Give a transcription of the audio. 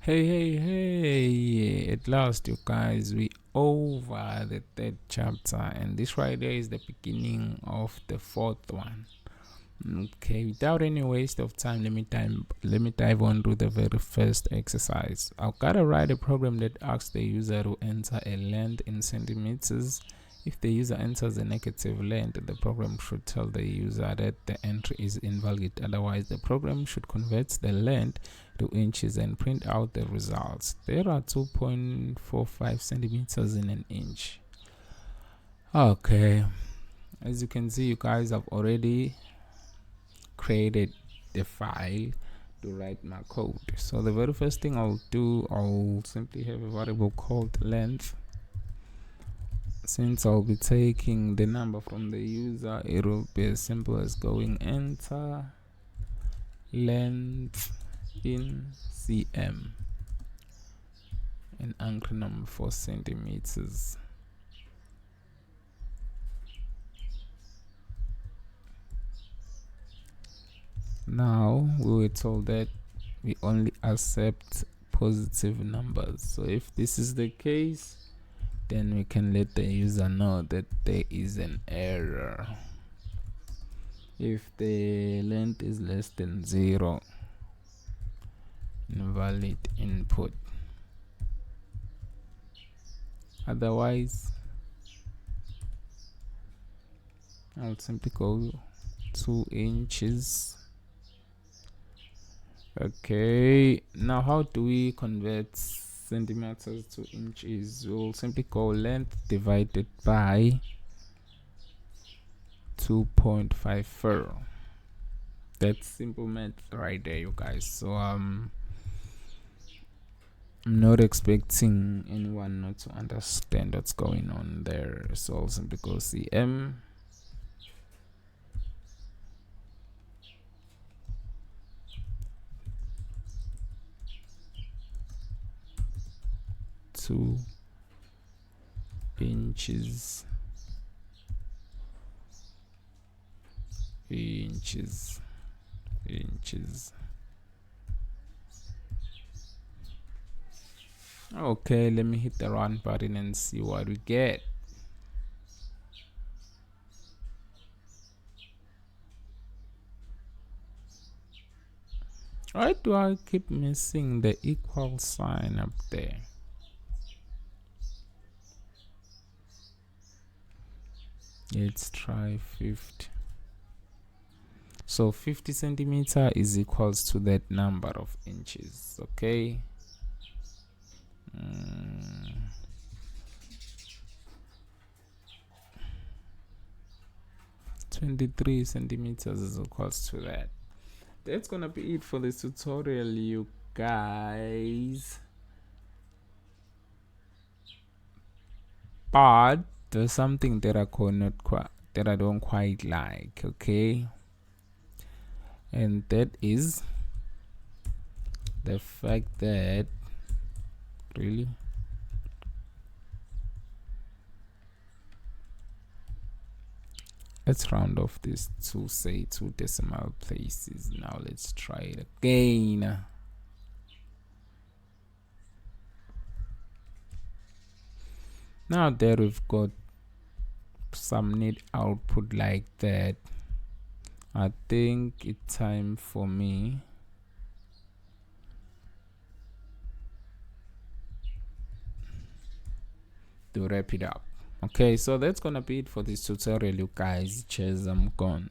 Hey, at last, you guys, we over the third chapter, and this right here is the beginning of the fourth one. Okay, without any waste of time, let me dive on to the very first exercise. I've got to write a program that asks the user to enter a length in centimeters. If the user enters a negative length, the program should tell the user that the entry is invalid. Otherwise, the program should convert the length to inches and print out the results. There are 2.45 centimeters in an inch. Okay, as you can see, you guys have already created the file to write my code. So the very first thing I'll do, I'll simply have a variable called length. Since I'll be taking the number from the user, it will be as simple as going enter length in cm and anchor number 4 centimeters. Now we were told that we only accept positive numbers, so if this is the case, then we can let the user know that there is an error. If the length is less than 0, invalid input. Otherwise, I'll simply go 2 inches. Okay, now how do we convert centimeters to inches? We'll simply go length divided by 2.54. That's simple math right there, you guys. So I'm not expecting anyone not to understand what's going on there. So I'll simply go cm two inches. Okay, let me hit the run button and see what we get. Why do I keep missing the equal sign up there? Let's try 50. So 50 centimeter is equals to that number of inches. Okay. 23 centimeters is equals to that. That's gonna be it for this tutorial, you guys. But there's something that I don't quite like, okay? And that is the fact that really let's round off this to say 2 decimal places. Now let's try it again. Now that we've got some neat output like that, I think it's time for me to wrap it up. Okay, so that's gonna be it for this tutorial, you guys. Cheers, I'm gone.